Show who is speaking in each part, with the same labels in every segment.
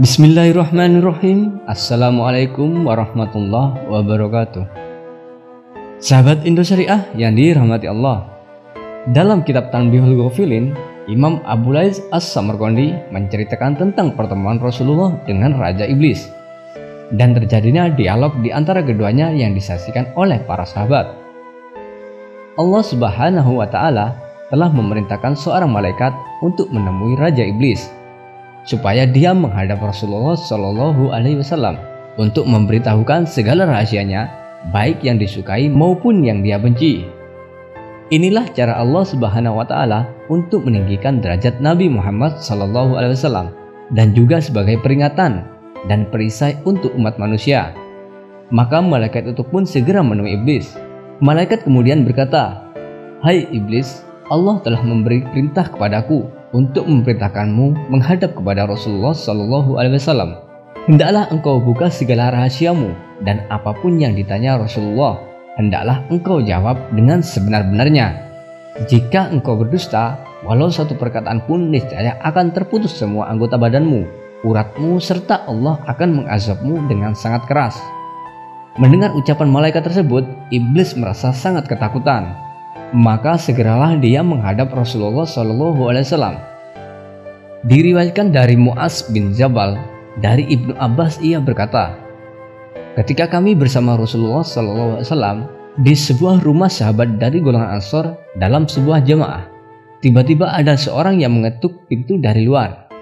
Speaker 1: Bismillahirrahmanirrahim. Assalamualaikum warahmatullahi wabarakatuh. Sahabat Indo Syariah yang dirahmati Allah, dalam kitab Tanbihul Ghafilin, Imam Abu Lais As-Samarqandi menceritakan tentang pertemuan Rasulullah dengan Raja Iblis dan terjadinya dialog di antara keduanya yang disaksikan oleh para sahabat. Allah Subhanahu wa Ta'ala telah memerintahkan seorang malaikat untuk menemui Raja Iblis supaya dia menghadap Rasulullah Shallallahu Alaihi Wasallam untuk memberitahukan segala rahasianya, baik yang disukai maupun yang dia benci. Inilah cara Allah Subhanahu Wa Taala untuk meninggikan derajat Nabi Muhammad Shallallahu Alaihi Wasallam dan juga sebagai peringatan dan perisai untuk umat manusia. Maka malaikat itu pun segera menemui Iblis. Malaikat kemudian berkata, "Hai Iblis, Allah telah memberi perintah kepadaku untuk memerintahkanmu menghadap kepada Rasulullah Shallallahu Alaihi Wasallam. Hendaklah engkau buka segala rahasiamu dan apapun yang ditanya Rasulullah, hendaklah engkau jawab dengan sebenar-benarnya. Jika engkau berdusta, walau satu perkataan pun niscaya akan terputus semua anggota badanmu, uratmu, serta Allah akan mengazabmu dengan sangat keras." Mendengar ucapan malaikat tersebut, Iblis merasa sangat ketakutan. Maka segeralah dia menghadap Rasulullah Shallallahu Alaihi Wasallam. Diriwayatkan dari Mu'az bin Jabal dari Ibnu Abbas, ia berkata, ketika kami bersama Rasulullah Shallallahu Alaihi Wasallam di sebuah rumah sahabat dari golongan Ansor dalam sebuah jamaah, tiba-tiba ada seorang yang mengetuk pintu dari luar.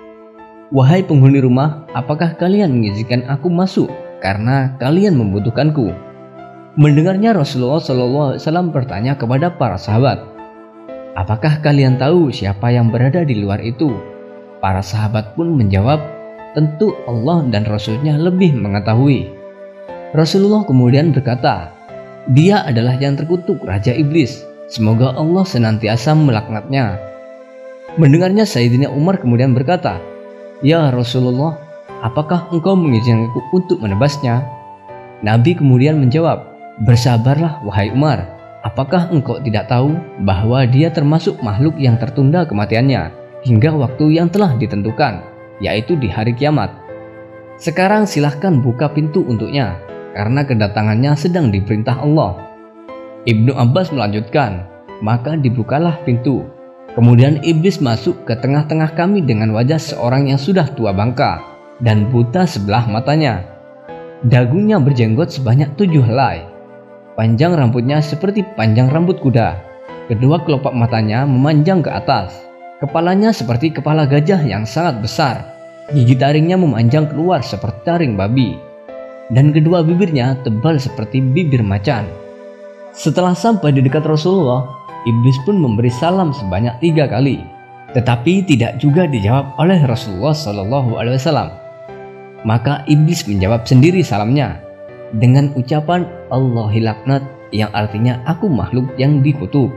Speaker 1: "Wahai penghuni rumah, apakah kalian mengizinkan aku masuk karena kalian membutuhkanku?" Mendengarnya Rasulullah SAW bertanya kepada para sahabat, "Apakah kalian tahu siapa yang berada di luar itu?" Para sahabat pun menjawab, "Tentu Allah dan Rasulnya lebih mengetahui." Rasulullah kemudian berkata, "Dia adalah yang terkutuk, Raja Iblis. Semoga Allah senantiasa melaknatnya." Mendengarnya Sayyidina Umar kemudian berkata, "Ya Rasulullah, apakah engkau mengizinkanku untuk menebasnya?" Nabi kemudian menjawab, "Bersabarlah wahai Umar, apakah engkau tidak tahu bahwa dia termasuk makhluk yang tertunda kematiannya hingga waktu yang telah ditentukan, yaitu di hari kiamat. Sekarang silahkan buka pintu untuknya, karena kedatangannya sedang diperintah Allah." Ibnu Abbas melanjutkan, "Maka dibukalah pintu. Kemudian Iblis masuk ke tengah-tengah kami dengan wajah seorang yang sudah tua bangka dan buta sebelah matanya. Dagunya berjenggot sebanyak 7 helai. Panjang rambutnya seperti panjang rambut kuda. Kedua kelopak matanya memanjang ke atas. Kepalanya seperti kepala gajah yang sangat besar. Gigi taringnya memanjang keluar seperti taring babi. Dan kedua bibirnya tebal seperti bibir macan." Setelah sampai di dekat Rasulullah, Iblis pun memberi salam sebanyak 3 kali. Tetapi tidak juga dijawab oleh Rasulullah Shallallahu Alaihi Wasallam. Maka Iblis menjawab sendiri salamnya dengan ucapan "Allahi laknat", yang artinya "aku makhluk yang dikutuk."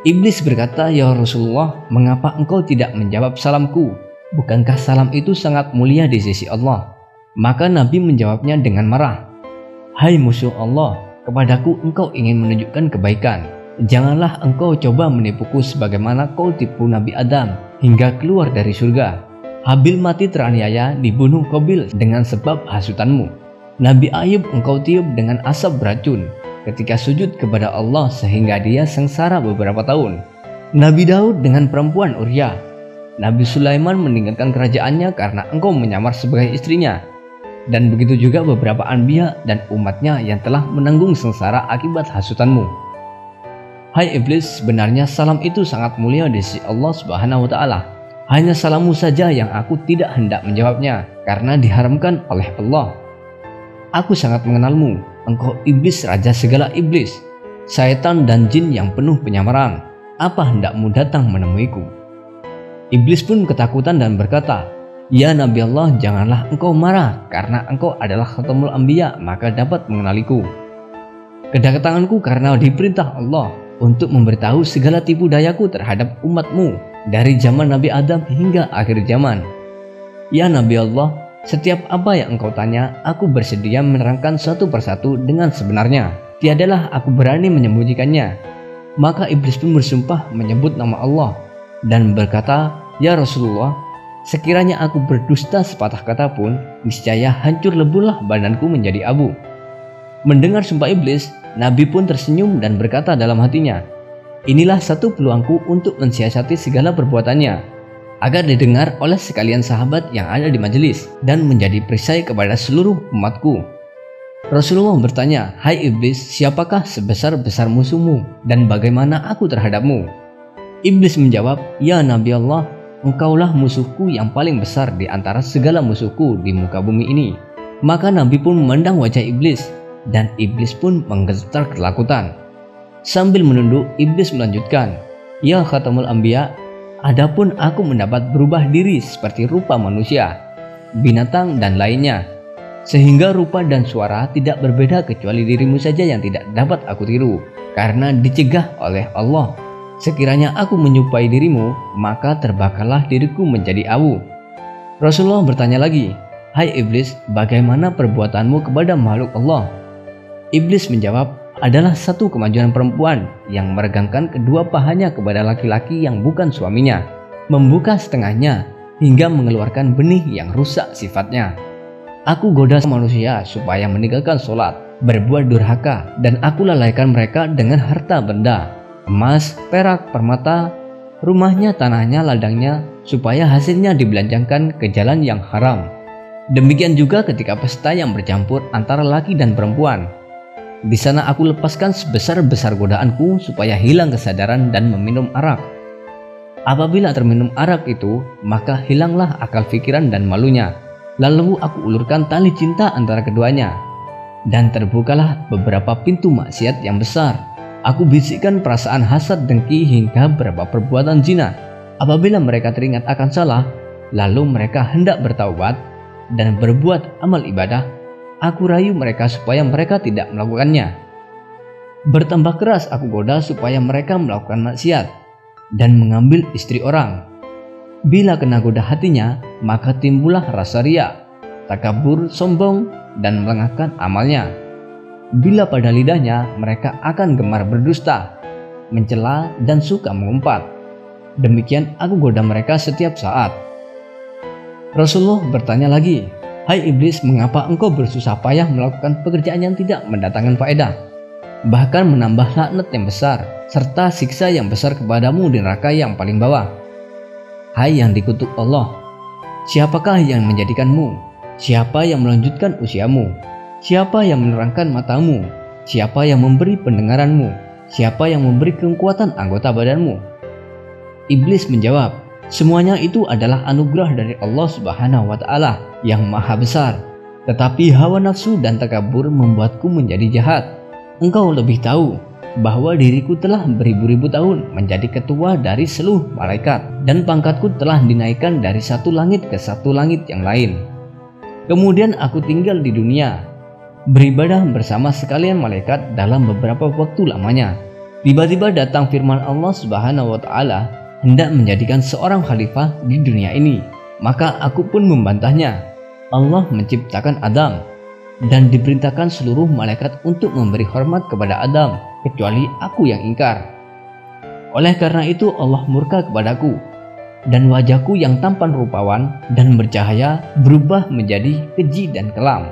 Speaker 1: Iblis berkata, "Ya Rasulullah, mengapa engkau tidak menjawab salamku? Bukankah salam itu sangat mulia di sisi Allah?" Maka Nabi menjawabnya dengan marah, "Hai musuh Allah, kepadaku engkau ingin menunjukkan kebaikan. Janganlah engkau coba menipuku sebagaimana kau tipu Nabi Adam hingga keluar dari surga. Habil mati teraniaya dibunuh Qabil dengan sebab hasutanmu. Nabi Ayub engkau tiup dengan asap beracun ketika sujud kepada Allah sehingga dia sengsara beberapa tahun. Nabi Daud dengan perempuan Uria. Nabi Sulaiman meninggalkan kerajaannya karena engkau menyamar sebagai istrinya. Dan begitu juga beberapa anbiya dan umatnya yang telah menanggung sengsara akibat hasutanmu. Hai Iblis, sebenarnya salam itu sangat mulia di sisi Allah Subhanahu wa Ta'ala. Hanya salammu saja yang aku tidak hendak menjawabnya karena diharamkan oleh Allah. Aku sangat mengenalmu, engkau iblis, raja segala iblis, syaitan dan jin yang penuh penyamaran. Apa hendakmu datang menemuiku?" Iblis pun ketakutan dan berkata, "Ya Nabi Allah, janganlah engkau marah, karena engkau adalah khatamul anbiya, maka dapat mengenaliku. Kedatanganku karena diperintah Allah untuk memberitahu segala tipu dayaku terhadap umatmu dari zaman Nabi Adam hingga akhir zaman. Ya Nabi Allah, setiap apa yang engkau tanya, aku bersedia menerangkan satu persatu dengan sebenarnya. Tiadalah aku berani menyembunyikannya." Maka Iblis pun bersumpah menyebut nama Allah dan berkata, "Ya Rasulullah, Sekiranya aku berdusta sepatah kata pun, niscaya hancur leburlah badanku menjadi abu. Mendengar sumpah iblis, Nabi pun tersenyum dan berkata dalam hatinya, inilah satu peluangku untuk mensiasati segala perbuatannya, agar didengar oleh sekalian sahabat yang ada di majelis dan menjadi perisai kepada seluruh umatku. Rasulullah bertanya, hai iblis, siapakah sebesar-besar musuhmu dan bagaimana aku terhadapmu? Iblis menjawab, ya Nabi Allah, engkaulah musuhku yang paling besar di antara segala musuhku di muka bumi ini. Maka Nabi pun memandang wajah iblis, dan iblis pun menggetar ketakutan. Sambil menunduk, iblis melanjutkan, ya Khatamul Anbiya, adapun aku mendapat berubah diri seperti rupa manusia, binatang dan lainnya, sehingga rupa dan suara tidak berbeda kecuali dirimu saja yang tidak dapat aku tiru, karena dicegah oleh Allah. Sekiranya aku menyerupai dirimu, maka terbakarlah diriku menjadi abu. Rasulullah bertanya lagi, hai iblis, bagaimana perbuatanmu kepada makhluk Allah? Iblis menjawab, adalah satu kemajuan perempuan yang meregangkan kedua pahanya kepada laki-laki yang bukan suaminya, membuka setengahnya hingga mengeluarkan benih yang rusak sifatnya. Aku goda manusia supaya meninggalkan sholat, berbuat durhaka, dan aku lalaikan mereka dengan harta benda, emas, perak, permata, rumahnya, tanahnya, ladangnya, supaya hasilnya dibelanjakan ke jalan yang haram. Demikian juga ketika pesta yang bercampur antara laki dan perempuan. Di sana aku lepaskan sebesar-besar godaanku supaya hilang kesadaran dan meminum arak. Apabila terminum arak itu, maka hilanglah akal pikiran dan malunya. Lalu aku ulurkan tali cinta antara keduanya, dan terbukalah beberapa pintu maksiat yang besar. Aku bisikkan perasaan hasad, dengki, hingga beberapa perbuatan zina. Apabila mereka teringat akan salah, lalu mereka hendak bertaubat dan berbuat amal ibadah, aku rayu mereka supaya mereka tidak melakukannya. Bertambah keras aku goda supaya mereka melakukan maksiat dan mengambil istri orang. Bila kena goda hatinya, maka timbullah rasa riya, takabur, sombong, dan melengahkan amalnya. Bila pada lidahnya, mereka akan gemar berdusta, mencela, dan suka mengumpat. Demikian aku goda mereka setiap saat. Rasulullah bertanya lagi, hai iblis, mengapa engkau bersusah payah melakukan pekerjaan yang tidak mendatangkan faedah, bahkan menambah laknat yang besar, serta siksa yang besar kepadamu di neraka yang paling bawah? Hai yang dikutuk Allah, siapakah yang menjadikanmu? Siapa yang melanjutkan usiamu? Siapa yang menerangkan matamu? Siapa yang memberi pendengaranmu? Siapa yang memberi kekuatan anggota badanmu? Iblis menjawab, semuanya itu adalah anugerah dari Allah Subhanahu wa Ta'ala yang maha besar. Tetapi hawa nafsu dan takabur membuatku menjadi jahat. Engkau lebih tahu bahwa diriku telah beribu-ribu tahun menjadi ketua dari seluruh malaikat, dan pangkatku telah dinaikkan dari satu langit ke satu langit yang lain. Kemudian aku tinggal di dunia, beribadah bersama sekalian malaikat dalam beberapa waktu lamanya. Tiba-tiba datang firman Allah Subhanahu wa Ta'ala hendak menjadikan seorang khalifah di dunia ini. Maka aku pun membantahnya. Allah menciptakan Adam dan diperintahkan seluruh malaikat untuk memberi hormat kepada Adam, kecuali aku yang ingkar. Oleh karena itu Allah murka kepadaku, dan wajahku yang tampan rupawan dan bercahaya berubah menjadi keji dan kelam.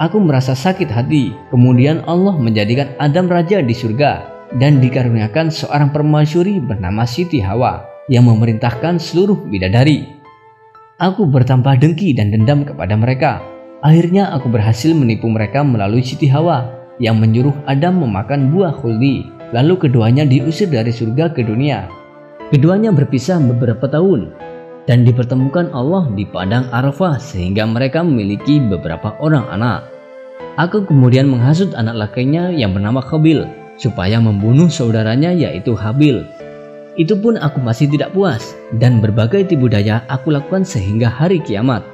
Speaker 1: Aku merasa sakit hati. Kemudian Allah menjadikan Adam raja di surga, dan dikaruniakan seorang permaisuri bernama Siti Hawa yang memerintahkan seluruh bidadari. Aku bertambah dengki dan dendam kepada mereka. Akhirnya aku berhasil menipu mereka melalui Siti Hawa yang menyuruh Adam memakan buah khuldi. Lalu keduanya diusir dari surga ke dunia. Keduanya berpisah beberapa tahun dan dipertemukan Allah di padang Arafah sehingga mereka memiliki beberapa orang anak. Aku kemudian menghasut anak lakinya yang bernama Qabil supaya membunuh saudaranya yaitu Habil. Itu pun aku masih tidak puas, dan berbagai tipu daya aku lakukan sehingga hari kiamat.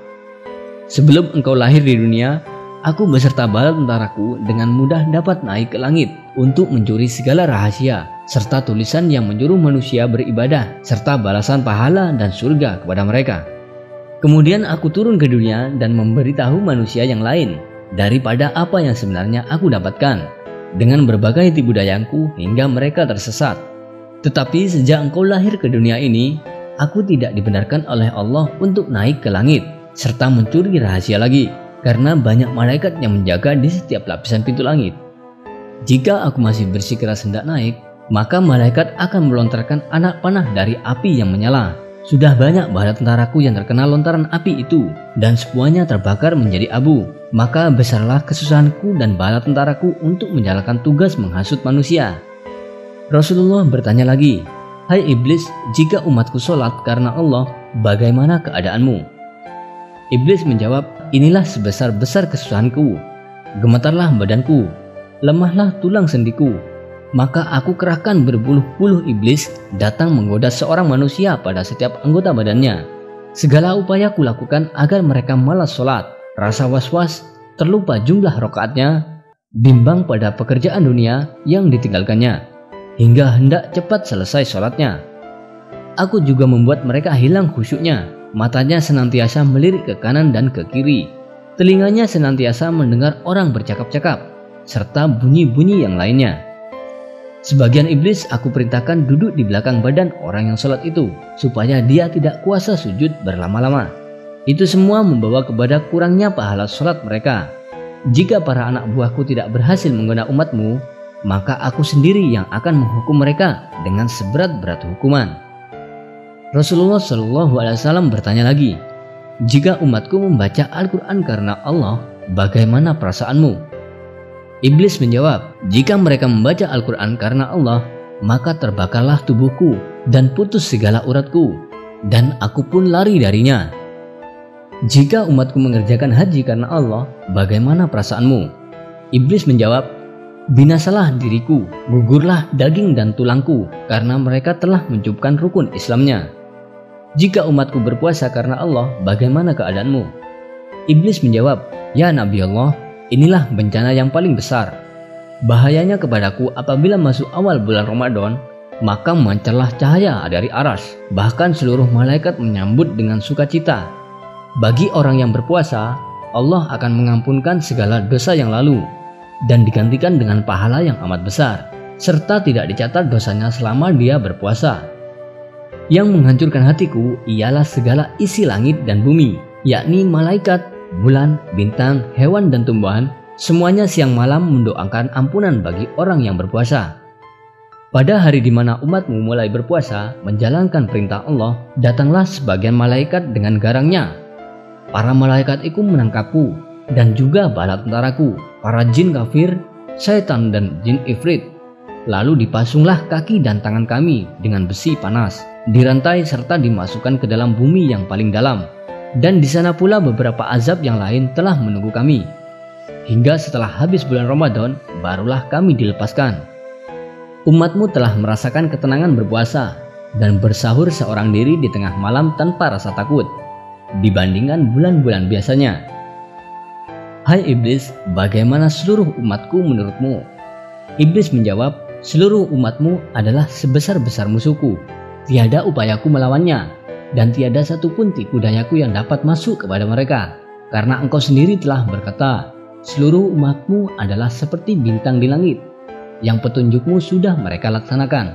Speaker 1: Sebelum engkau lahir di dunia, aku beserta bala tentaraku dengan mudah dapat naik ke langit untuk mencuri segala rahasia, serta tulisan yang menyuruh manusia beribadah, serta balasan pahala dan surga kepada mereka. Kemudian aku turun ke dunia dan memberitahu manusia yang lain daripada apa yang sebenarnya aku dapatkan, dengan berbagai tipu dayaku hingga mereka tersesat. Tetapi sejak engkau lahir ke dunia ini, aku tidak dibenarkan oleh Allah untuk naik ke langit serta mencuri rahasia lagi, karena banyak malaikat yang menjaga di setiap lapisan pintu langit. Jika aku masih bersikeras hendak naik, maka malaikat akan melontarkan anak panah dari api yang menyala. Sudah banyak bala tentaraku yang terkena lontaran api itu, dan semuanya terbakar menjadi abu. Maka besarlah kesusahanku dan bala tentaraku untuk menjalankan tugas menghasut manusia. Rasulullah bertanya lagi, "Hai iblis, jika umatku sholat karena Allah, bagaimana keadaanmu?" Iblis menjawab, "Inilah sebesar-besar kesusahanku. Gemetarlah badanku, lemahlah tulang sendiku." Maka aku kerahkan berpuluh-puluh iblis datang menggoda seorang manusia pada setiap anggota badannya. Segala upaya kulakukan agar mereka malas sholat, rasa was-was, terlupa jumlah rakaatnya, bimbang pada pekerjaan dunia yang ditinggalkannya, hingga hendak cepat selesai sholatnya. Aku juga membuat mereka hilang khusyuknya, matanya senantiasa melirik ke kanan dan ke kiri, telinganya senantiasa mendengar orang bercakap-cakap, serta bunyi-bunyi yang lainnya. Sebagian iblis aku perintahkan duduk di belakang badan orang yang sholat itu, supaya dia tidak kuasa sujud berlama-lama. Itu semua membawa kepada kurangnya pahala sholat mereka. Jika para anak buahku tidak berhasil menggoda umatmu, maka aku sendiri yang akan menghukum mereka dengan seberat-berat hukuman. Rasulullah SAW bertanya lagi, "Jika umatku membaca Al-Quran karena Allah, bagaimana perasaanmu?" Iblis menjawab, "Jika mereka membaca Al-Quran karena Allah, maka terbakarlah tubuhku dan putus segala uratku, dan aku pun lari darinya. Jika umatku mengerjakan haji karena Allah, bagaimana perasaanmu?" Iblis menjawab, "Binasalah diriku, gugurlah daging dan tulangku, karena mereka telah mencupkan rukun Islamnya. Jika umatku berpuasa karena Allah, bagaimana keadaanmu?" Iblis menjawab, "Ya Nabi Allah, inilah bencana yang paling besar. Bahayanya kepadaku apabila masuk awal bulan Ramadan, maka memancarlah cahaya dari aras. Bahkan seluruh malaikat menyambut dengan sukacita. Bagi orang yang berpuasa, Allah akan mengampunkan segala dosa yang lalu dan digantikan dengan pahala yang amat besar, serta tidak dicatat dosanya selama dia berpuasa. Yang menghancurkan hatiku ialah segala isi langit dan bumi, yakni malaikat, bulan, bintang, hewan dan tumbuhan, semuanya siang malam mendoakan ampunan bagi orang yang berpuasa. Pada hari di mana umatmu mulai berpuasa menjalankan perintah Allah, datanglah sebagian malaikat dengan garangnya. Para malaikat itu menangkapku dan juga bala tentaraku, para jin kafir, syaitan dan jin ifrit. Lalu dipasunglah kaki dan tangan kami dengan besi panas, dirantai serta dimasukkan ke dalam bumi yang paling dalam. Dan di sana pula beberapa azab yang lain telah menunggu kami. Hingga setelah habis bulan Ramadan, barulah kami dilepaskan. Umatmu telah merasakan ketenangan berpuasa dan bersahur seorang diri di tengah malam tanpa rasa takut, dibandingkan bulan-bulan biasanya. Hai iblis, bagaimana seluruh umatku menurutmu? Iblis menjawab, seluruh umatmu adalah sebesar-besar musuhku. Tiada upayaku melawannya, dan tiada satupun tipu dayaku yang dapat masuk kepada mereka, karena engkau sendiri telah berkata, seluruh umatmu adalah seperti bintang di langit, yang petunjukmu sudah mereka laksanakan.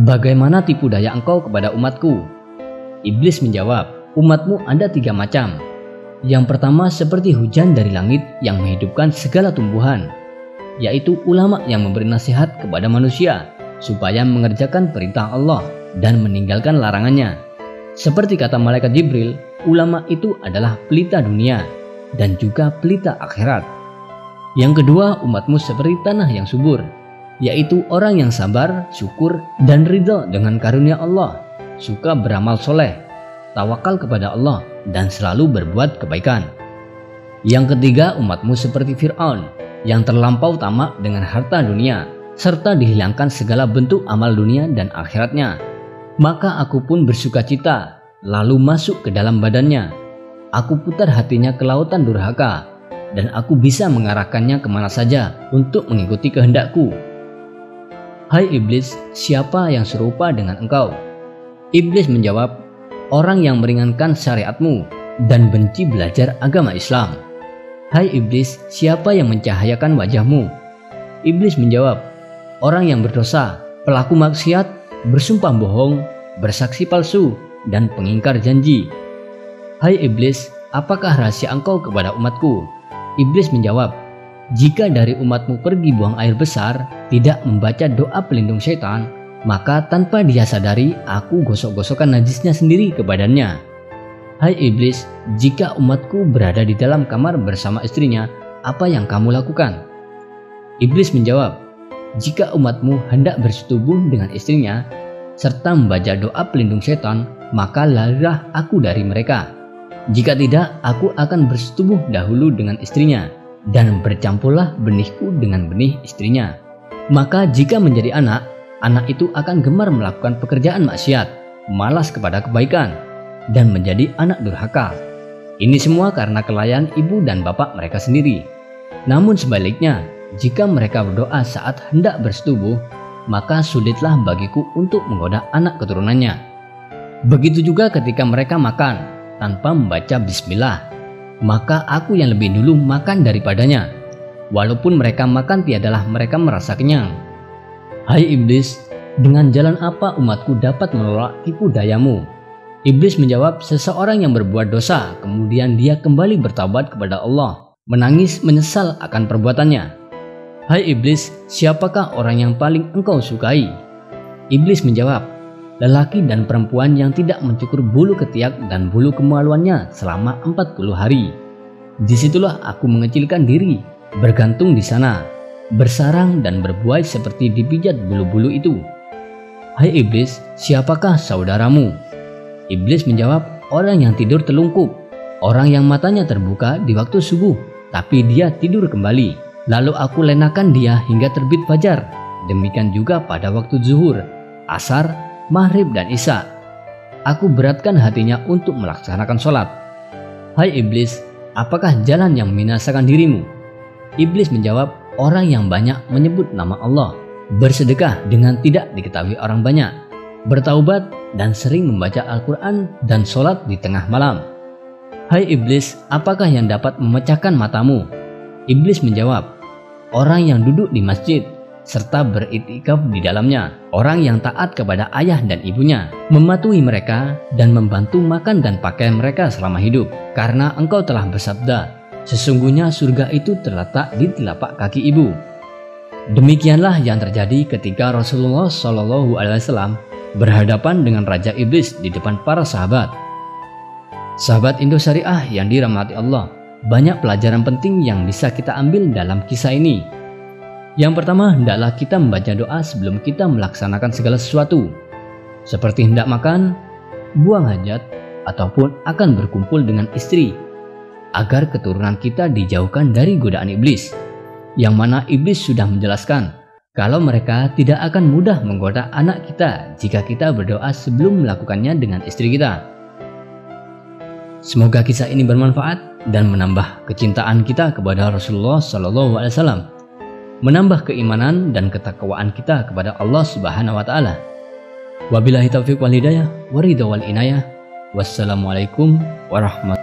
Speaker 1: Bagaimana tipu daya engkau kepada umatku? Iblis menjawab, umatmu ada 3 macam. Yang pertama seperti hujan dari langit yang menghidupkan segala tumbuhan, yaitu ulama yang memberi nasihat kepada manusia supaya mengerjakan perintah Allah dan meninggalkan larangannya. Seperti kata malaikat Jibril, ulama itu adalah pelita dunia dan juga pelita akhirat. Yang kedua, umatmu seperti tanah yang subur, yaitu orang yang sabar, syukur, dan ridho dengan karunia Allah, suka beramal soleh, tawakal kepada Allah, dan selalu berbuat kebaikan. Yang ketiga, umatmu seperti Fir'aun, yang terlampau tamak dengan harta dunia, serta dihilangkan segala bentuk amal dunia dan akhiratnya. Maka aku pun bersuka cita, lalu masuk ke dalam badannya. Aku putar hatinya ke lautan durhaka, dan aku bisa mengarahkannya kemana saja untuk mengikuti kehendakku. Hai iblis, siapa yang serupa dengan engkau? Iblis menjawab, orang yang meringankan syariatmu dan benci belajar agama Islam. Hai iblis, siapa yang mencahayakan wajahmu? Iblis menjawab, orang yang berdosa, pelaku maksiat, bersumpah bohong, bersaksi palsu, dan pengingkar janji. Hai iblis, apakah rahasia engkau kepada umatku? Iblis menjawab, jika dari umatmu pergi buang air besar, tidak membaca doa pelindung syaitan, maka tanpa dia sadari aku gosok-gosokkan najisnya sendiri ke badannya. Hai iblis, jika umatku berada di dalam kamar bersama istrinya, apa yang kamu lakukan? Iblis menjawab, jika umatmu hendak bersetubuh dengan istrinya, serta membaca doa pelindung syaitan, maka larilah aku dari mereka. Jika tidak, aku akan bersetubuh dahulu dengan istrinya, dan bercampurlah benihku dengan benih istrinya. Maka jika menjadi anak, anak itu akan gemar melakukan pekerjaan maksiat, malas kepada kebaikan, dan menjadi anak durhaka. Ini semua karena kelalaian ibu dan bapak mereka sendiri. Namun sebaliknya, jika mereka berdoa saat hendak bersetubuh, maka sulitlah bagiku untuk menggoda anak keturunannya. Begitu juga ketika mereka makan tanpa membaca bismillah, maka aku yang lebih dulu makan daripadanya, walaupun mereka makan tiadalah mereka merasa kenyang. Hai iblis, dengan jalan apa umatku dapat menolak tipu dayamu? Iblis menjawab, seseorang yang berbuat dosa, kemudian dia kembali bertaubat kepada Allah, menangis menyesal akan perbuatannya. Hai iblis, siapakah orang yang paling engkau sukai? Iblis menjawab, lelaki dan perempuan yang tidak mencukur bulu ketiak dan bulu kemaluannya selama 40 hari. Disitulah aku mengecilkan diri, bergantung di sana, bersarang dan berbuai seperti dipijat bulu-bulu itu. Hai iblis, siapakah saudaramu? Iblis menjawab, orang yang tidur telungkup, orang yang matanya terbuka di waktu subuh, tapi dia tidur kembali. Lalu aku lenakan dia hingga terbit fajar. Demikian juga pada waktu zuhur, asar, maghrib dan isya. Aku beratkan hatinya untuk melaksanakan sholat. Hai iblis, apakah jalan yang membinasakan dirimu? Iblis menjawab, orang yang banyak menyebut nama Allah, bersedekah dengan tidak diketahui orang banyak, bertaubat dan sering membaca Al-Quran dan sholat di tengah malam. Hai iblis, apakah yang dapat memecahkan matamu? Iblis menjawab, orang yang duduk di masjid serta beriktikaf di dalamnya, orang yang taat kepada ayah dan ibunya, mematuhi mereka dan membantu makan dan pakaian mereka selama hidup. Karena engkau telah bersabda, sesungguhnya surga itu terletak di telapak kaki ibu. Demikianlah yang terjadi ketika Rasulullah SAW berhadapan dengan Raja Iblis di depan para sahabat. Sahabat Indo Syariah yang dirahmati Allah, banyak pelajaran penting yang bisa kita ambil dalam kisah ini. Yang pertama, hendaklah kita membaca doa sebelum kita melaksanakan segala sesuatu, seperti hendak makan, buang hajat, ataupun akan berkumpul dengan istri, agar keturunan kita dijauhkan dari godaan iblis, yang mana iblis sudah menjelaskan kalau mereka tidak akan mudah menggoda anak kita jika kita berdoa sebelum melakukannya dengan istri kita. Semoga kisah ini bermanfaat dan menambah kecintaan kita kepada Rasulullah SAW, menambah keimanan dan ketakwaan kita kepada Allah Subhanahu wa taala. Wabillahi taufiq wal hidayah, waridha wal inayah. Wassalamualaikum warahmatullahi wabarakatuh.